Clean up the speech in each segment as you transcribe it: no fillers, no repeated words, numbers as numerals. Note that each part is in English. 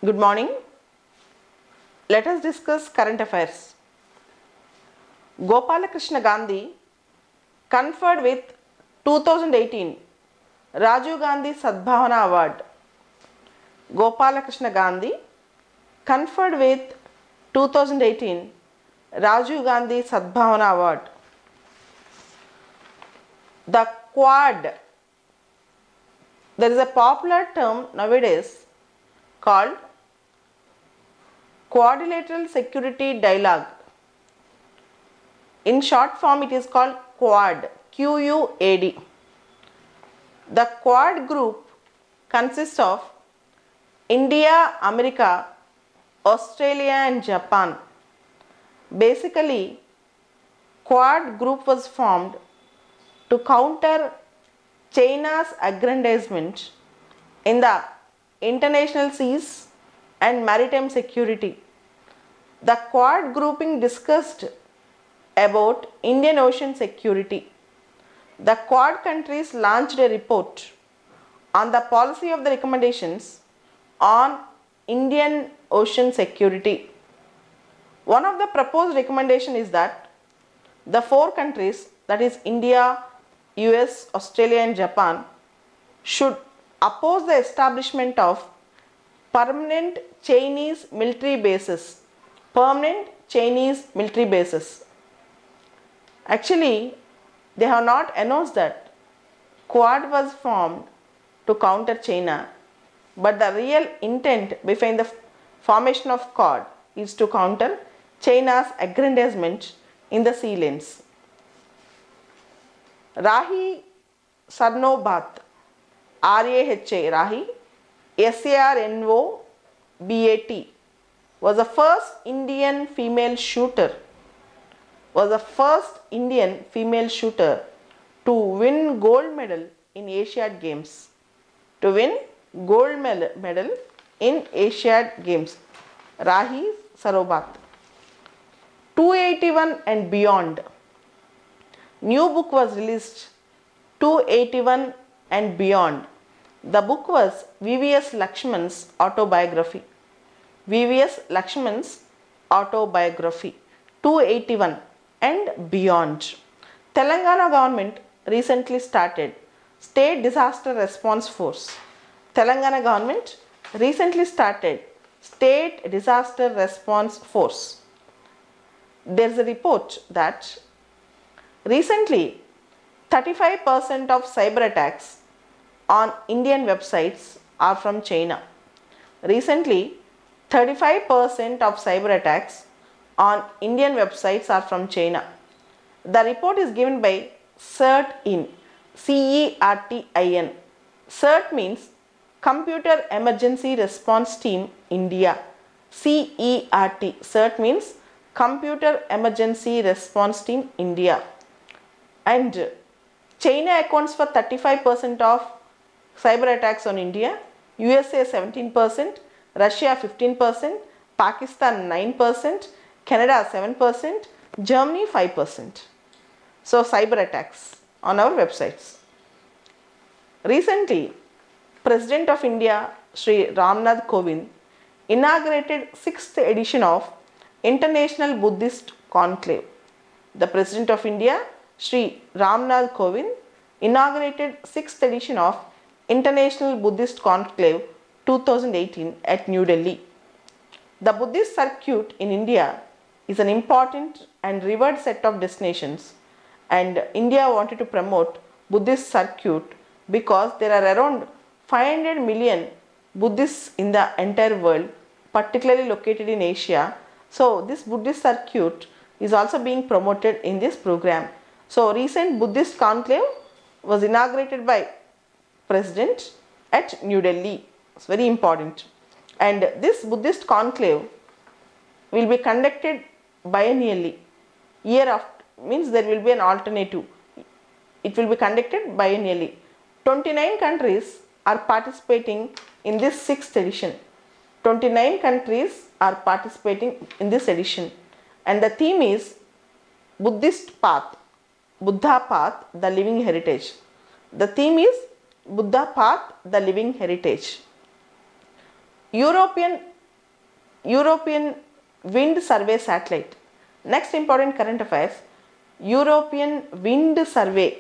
Good morning. Let us discuss current affairs. Gopalakrishna Gandhi conferred with 2018 Rajiv Gandhi Sadbhavana Award. Gopalakrishna Gandhi conferred with 2018 Rajiv Gandhi Sadbhavana Award. The Quad. There is a popular term nowadays called Quadrilateral Security Dialogue. In short form, it is called Quad, Q-U-A-D. The Quad group consists of India, America, Australia and Japan. Basically, Quad group was formed to counter China's aggrandizement in the international seas and maritime security. The Quad grouping discussed about Indian Ocean security. The Quad countries launched a report on the policy of the recommendations on Indian Ocean security. One of the proposed recommendations is that the four countries, that is India, US, Australia and Japan, should oppose the establishment of permanent Chinese military bases. Actually, they have not announced that Quad was formed to counter China, but the real intent behind the formation of Quad is to counter China's aggrandizement in the sea lanes. Rahi Sarnobat, R-A-H-A, Rahi, S-A-R-N-O-B-A-T, was the first Indian female shooter to win gold medal in Asiad Games. Rahi Sarnobat. 281 and Beyond. New book was released, 281 and Beyond. The book was V.V.S. Lakshman's autobiography. 281 and Beyond. Telangana government recently started State Disaster Response Force. There is a report that recently 35% of cyber attacks on Indian websites are from China. The report is given by CERT-IN, C-E-R-T-I-N. CERT means Computer Emergency Response Team India. CERT. CERT means Computer Emergency Response Team India. And China accounts for 35% of cyber attacks on India, USA 17%, Russia 15%, Pakistan 9%, Canada 7%, Germany 5%. So cyber attacks on our websites. Recently, President of India Shri Ramnath Kovind inaugurated 6th edition of International Buddhist Conclave. The President of India Shri Ramnath Kovind inaugurated 6th edition of International Buddhist Conclave 2018 at New Delhi. The Buddhist circuit in India is an important and revered set of destinations, and India wanted to promote Buddhist circuit because there are around 500 million Buddhists in the entire world, particularly located in Asia. So this Buddhist circuit is also being promoted in this program. So recent Buddhist conclave was inaugurated by President at New Delhi. It's very important. And this Buddhist conclave will be conducted biennially. Year after, means there will be an alternative. It will be conducted biennially. 29 countries are participating in this 6th edition. 29 countries are participating in this edition. And the theme is Buddhist Path, Buddha Path, the Living Heritage. The theme is Buddha Path, the Living Heritage. European European Wind Survey satellite. Next important current affairs, European Wind Survey.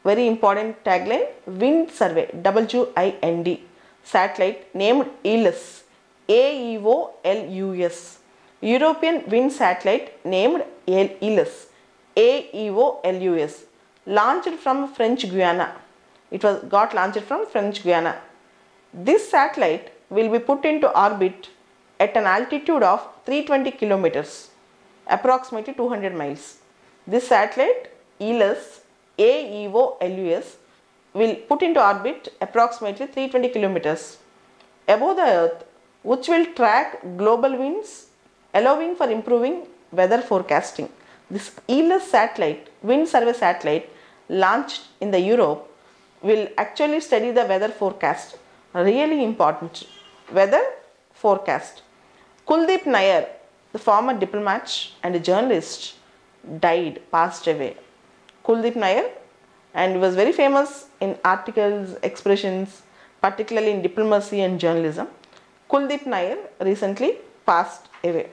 Very important tagline, Wind Survey, WIND satellite named ELUS, AEOLUS. European Wind Satellite named ELUS, AEOLUS, launched from French Guiana. It was got launched from French Guiana. This satellite will be put into orbit at an altitude of 320 kilometers, approximately 200 miles. This satellite ELUS, AEOLUS, will put into orbit approximately 320 kilometers above the earth, which will track global winds, allowing for improving weather forecasting. This ELUS satellite, wind survey satellite, launched in the Europe, will actually study the weather forecast. Really important weather forecast. Kuldeep Nair, the former diplomat and journalist, died, passed away. Kuldeep Nair, and was very famous in articles, expressions, particularly in diplomacy and journalism. Kuldeep Nair recently passed away.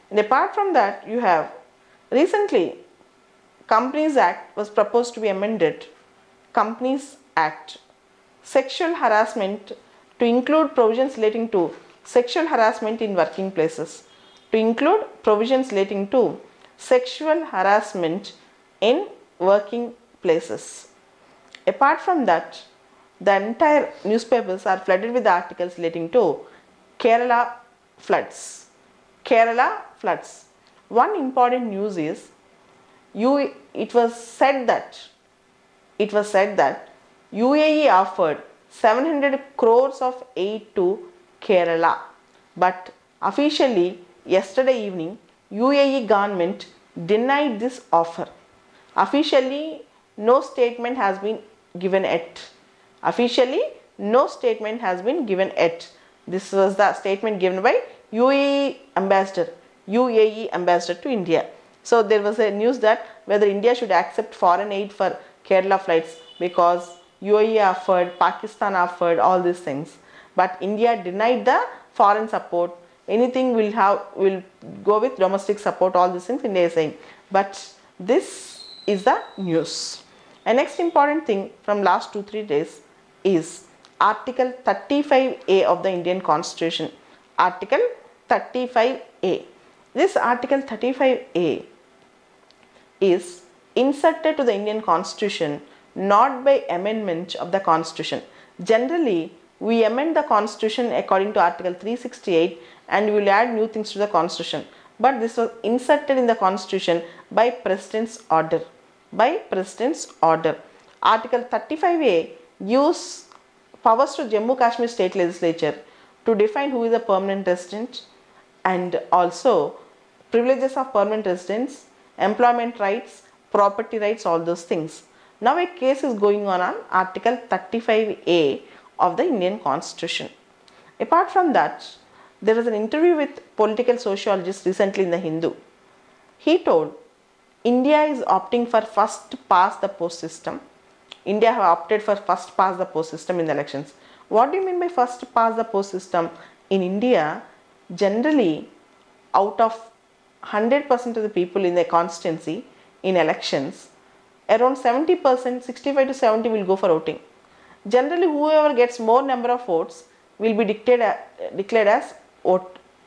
And apart from that, you have recently Companies Act was proposed to be amended. Companies Act, sexual harassment, to include provisions relating to sexual harassment in working places. To include provisions relating to sexual harassment in working places. Apart from that, the entire newspapers are flooded with articles relating to Kerala floods. Kerala floods. One important news is it was said that UAE offered 700 crores of aid to Kerala, but officially yesterday evening UAE government denied this offer. Officially no statement has been given yet. This was the statement given by UAE ambassador to India. So there was a news that whether India should accept foreign aid for Kerala floods, because UAE offered, Pakistan offered, all these things, but India denied the foreign support. Anything will go with domestic support, all these things India is saying. But this is the news. And next important thing from last 2-3 days is Article 35A of the Indian Constitution. Article 35A. This Article 35A is inserted to the Indian Constitution not by amendment of the Constitution. Generally, we amend the Constitution according to Article 368 and we will add new things to the Constitution. But this was inserted in the Constitution by President's order. Article 35A gives powers to Jammu Kashmir State Legislature to define who is a permanent resident and also privileges of permanent residents, employment rights, property rights, all those things. Now a case is going on Article 35A of the Indian Constitution. Apart from that, there was an interview with political sociologist recently in the Hindu. He told India is opting for first past the post system. India have opted for first past the post system in the elections. What do you mean by first past the post system? In India, generally out of 100% of the people in the constituency in elections, around 70%, 65 to 70 will go for voting. Generally, whoever gets more number of votes will be declared as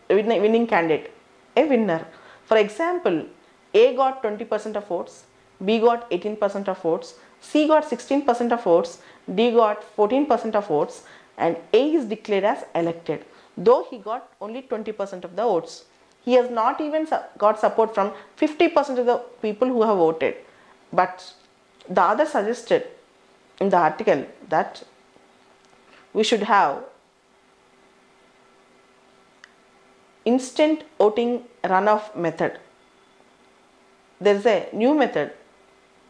winning candidate, a winner. For example, A got 20% of votes, B got 18% of votes, C got 16% of votes, D got 14% of votes, and A is declared as elected, though he got only 20% of the votes. He has not even got support from 50% of the people who have voted. But the other suggested in the article that we should have instant voting runoff method. There is a new method,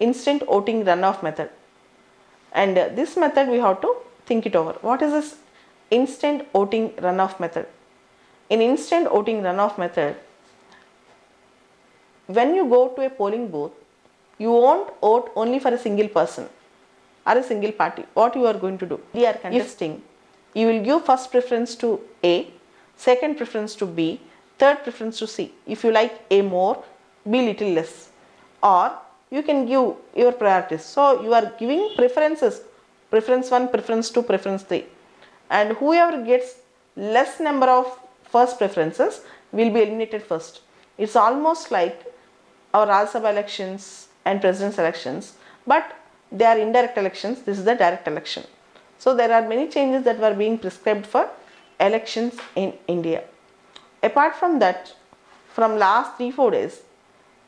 instant voting runoff method, and this method we have to think it over. What is this instant voting runoff method? In instant voting runoff method, when you go to a polling booth, you won't vote only for a single person or a single party. What you are going to do? We are contesting. You will give first preference to A, second preference to B, third preference to C. If you like A more, B little less, or you can give your priorities. So you are giving preferences, preference 1, preference 2, preference 3, and whoever gets less number of first preferences will be eliminated first. It's almost like our Rajya Sabha elections and president's elections, but they are indirect elections. This is the direct election. So there are many changes that were being prescribed for elections in India. Apart from that, from last 3-4 days,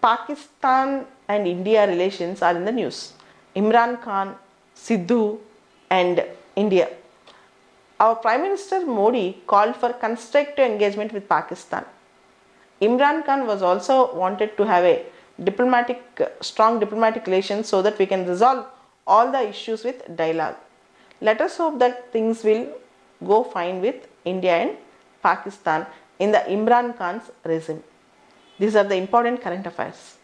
Pakistan and India relations are in the news. Imran Khan, Sidhu and India. Our Prime Minister Modi called for constructive engagement with Pakistan. Imran Khan was also wanted to have a strong diplomatic relations so that we can resolve all the issues with dialogue. Let us hope that things will go fine with India and Pakistan in the Imran Khan's regime. These are the important current affairs.